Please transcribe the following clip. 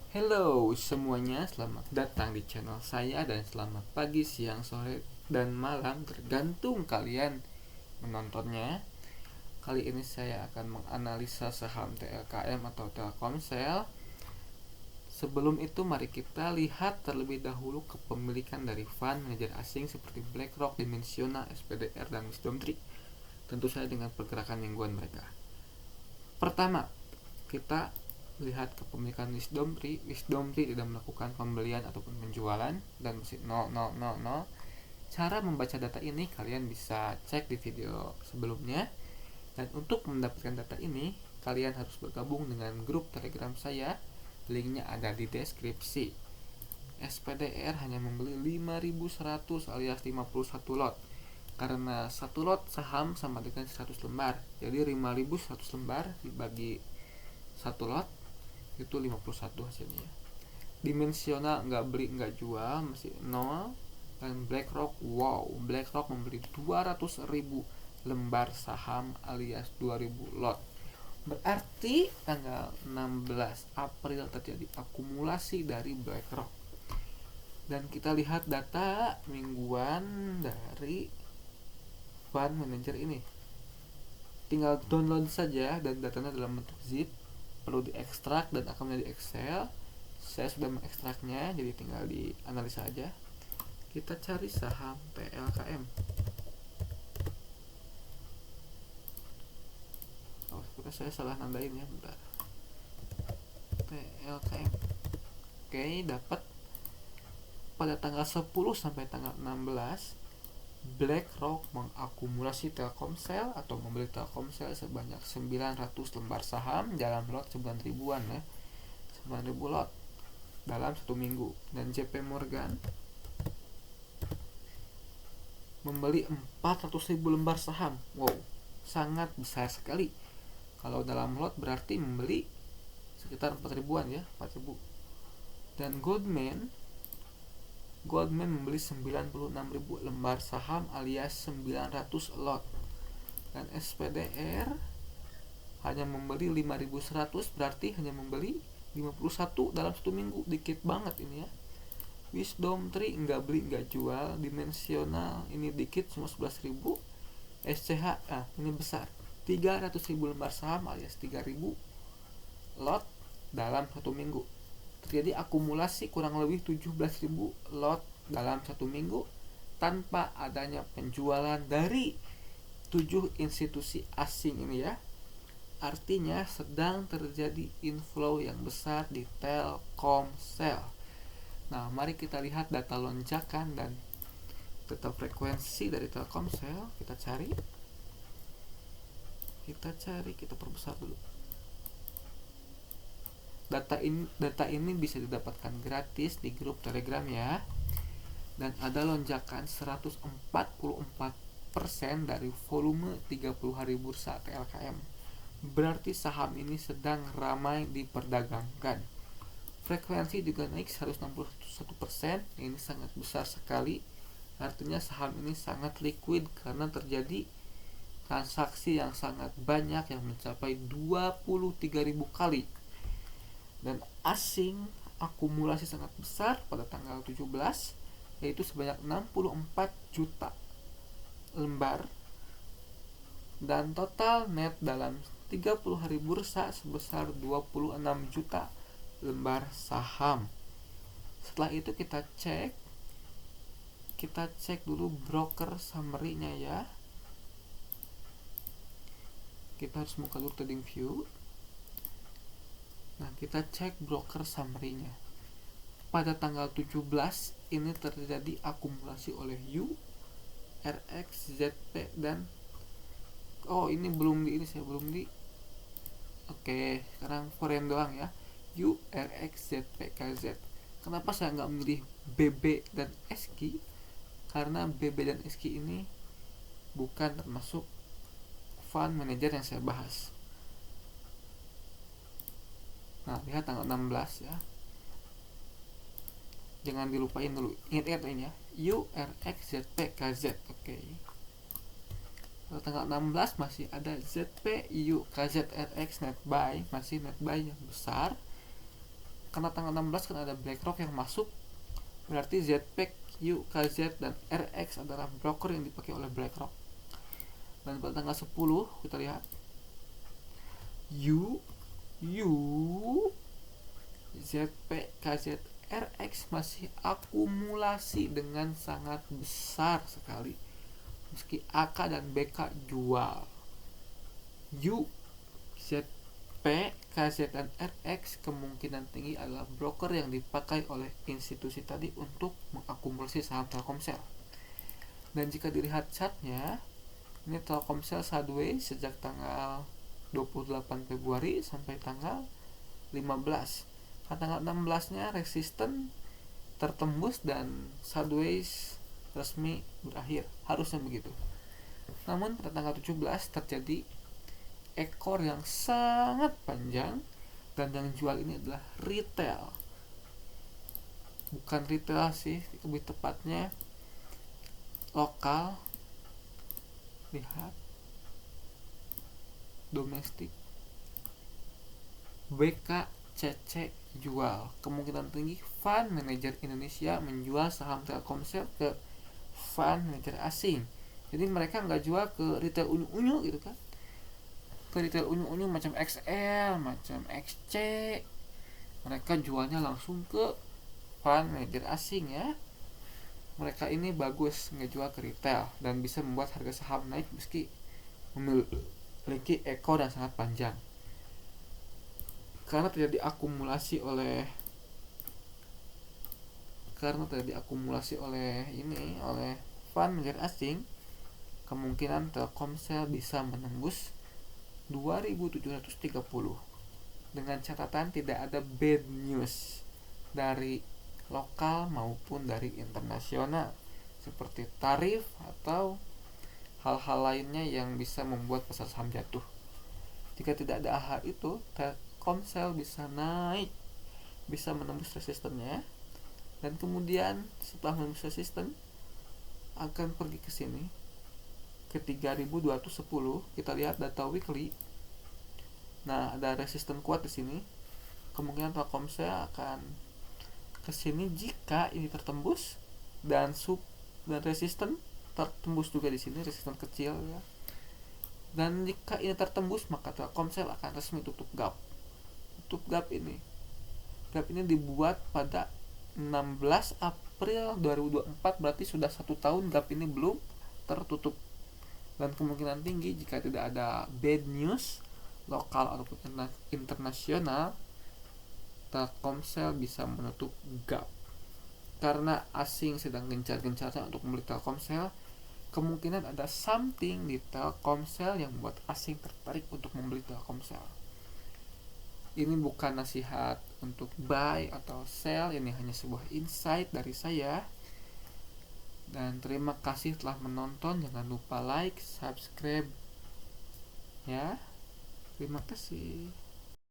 Hello semuanya, selamat datang di channel saya dan selamat pagi, siang, sore, dan malam tergantung kalian menontonnya. Kali ini saya akan menganalisa saham TLKM atau Telkomsel. Sebelum itu mari kita lihat terlebih dahulu kepemilikan dari fund manajer asing seperti BlackRock, Dimensional, SPDR, dan WisdomTree. Tentu saja dengan pergerakan mingguan mereka. Pertama, kita lihat kepemilikan Wisdomtree. Wisdomtree tidak melakukan pembelian ataupun penjualan dan masih 0,000. Cara membaca data ini kalian bisa cek di video sebelumnya. Dan untuk mendapatkan data ini, kalian harus bergabung dengan grup Telegram saya. Linknya ada di deskripsi. SPDR hanya membeli 5.100 alias 51 lot. Karena satu lot saham sama dengan 100 lembar. Jadi 5.100 lembar dibagi satu lot itu 51 hasilnya. Dimensional nggak beli nggak jual masih 0. Dan BlackRock membeli 200.000 lembar saham alias 2.000 lot. Berarti tanggal 16 April terjadi akumulasi dari BlackRock. Dan kita lihat data mingguan dari fund manager ini. Tinggal download saja dan datanya dalam bentuk zip, perlu diekstrak dan akan menjadi Excel. Saya sudah mengekstraknya, jadi tinggal dianalisa aja. Kita cari saham TLKM. Oh, saya salah nandain ya, bentar. TLKM. Oke, dapat pada tanggal 10 sampai tanggal 16 BlackRock mengakumulasi Telkomsel atau membeli Telkomsel sebanyak 900 lembar saham dalam lot 9 ribuan ya. 9.000 lot dalam satu minggu. Dan JP Morgan membeli 400.000 lembar saham. Wow, sangat besar sekali. Kalau dalam lot berarti membeli sekitar 4 ribuan ya, 4.000. Dan Goldman membeli 96.000 lembar saham alias 900 lot. Dan SPDR hanya membeli 5.100, berarti hanya membeli 51 dalam satu minggu. Dikit banget ini ya. WisdomTree nggak beli nggak jual. Dimensional ini dikit, cuma 11.000. SCH ini besar, 300.000 lembar saham alias 3.000 lot dalam satu minggu. Terjadi akumulasi kurang lebih 17.000 lot dalam satu minggu tanpa adanya penjualan dari 7 institusi asing ini ya. Artinya sedang terjadi inflow yang besar di Telkomsel. Nah, mari kita lihat data lonjakan dan data frekuensi dari Telkomsel. Kita perbesar dulu. Data ini bisa didapatkan gratis di grup Telegram ya. Dan ada lonjakan 144% dari volume 30 hari bursa TLKM. Berarti saham ini sedang ramai diperdagangkan. Frekuensi juga naik 161%. Ini sangat besar sekali. Artinya saham ini sangat liquid karena terjadi transaksi yang sangat banyak yang mencapai 23.000 kali. Dan asing akumulasi sangat besar pada tanggal 17, yaitu sebanyak 64 juta lembar. Dan total net dalam 30 hari bursa sebesar 26 juta lembar saham. Setelah itu kita cek dulu broker summary-nya ya. Kita harus buka dulu trading view. Nah, kita cek broker summary-nya. Pada tanggal 17 ini terjadi akumulasi oleh U, RX, ZP dan ini saya belum di. Oke, sekarang foreign doang ya. U, RX, ZP, KZ. Kenapa saya nggak memilih BB dan SQ? Karena BB dan SQ ini bukan termasuk fund manager yang saya bahas. Nah, lihat tanggal 16 ya. Jangan dilupain dulu. Ingat ini ya. U, RX, ZP, KZ. Oke. Pada tanggal 16 masih ada ZP, U, KZ, RX, net buy. Masih net buy yang besar. karena tanggal 16 kan ada BlackRock yang masuk, berarti ZPEC, UKZ, dan RX adalah broker yang dipakai oleh BlackRock. Dan pada tanggal 10 kita lihat ZP, KZ, RX masih akumulasi dengan sangat besar sekali, meski AK dan BK jual. ZP, KZ, dan RX kemungkinan tinggi adalah broker yang dipakai oleh institusi tadi untuk mengakumulasi saham Telkomsel. Dan jika dilihat chartnya, ini Telkomsel sideways sejak tanggal 28 Februari sampai tanggal 15. Pada tanggal 16 nya resisten tertembus dan sideways resmi berakhir, harusnya begitu. Namun pada tanggal 17 terjadi ekor yang sangat panjang, dan yang jual ini adalah retail. Bukan retail sih, lebih tepatnya lokal. Lihat, domestik, BKCC jual. Kemungkinan tinggi fund manager Indonesia menjual saham Telkomsel ke fund manager asing. Jadi mereka nggak jual ke retail unyu-unyu gitu kan, ke retail unyu-unyu macam XL, macam XC. Mereka jualnya langsung ke fund manager asing ya. Mereka ini bagus ngejual ke retail dan bisa membuat harga saham naik meski memiliki ekor yang sangat panjang. Karena terjadi akumulasi oleh oleh fund manager asing, kemungkinan Telkomsel bisa menembus 2730 dengan catatan tidak ada bad news dari lokal maupun dari internasional seperti tarif atau hal-hal lainnya yang bisa membuat pasar saham jatuh. Jika tidak ada hal itu, Telkomsel bisa naik, bisa menembus resistennya, dan kemudian setelah menembus resisten akan pergi ke sini ke 3210. Kita lihat data weekly. Nah, ada resisten kuat di sini. Kemungkinan Telkomsel akan kesini jika ini tertembus dan resisten tertembus juga di sini, resisten kecil ya. Dan jika ini tertembus, maka Telkomsel akan resmi tutup gap. Gap ini dibuat pada 16 April 2024, berarti sudah 1 tahun gap ini belum tertutup. Dan kemungkinan tinggi jika tidak ada bad news lokal ataupun internasional, Telkomsel bisa menutup gap. Karena asing sedang gencar-gencarnya untuk membeli Telkomsel, kemungkinan ada something di Telkomsel yang membuat asing tertarik untuk membeli Telkomsel. Ini bukan nasihat untuk buy atau sell, ini hanya sebuah insight dari saya. Dan terima kasih telah menonton. Jangan lupa like, subscribe ya. Terima kasih.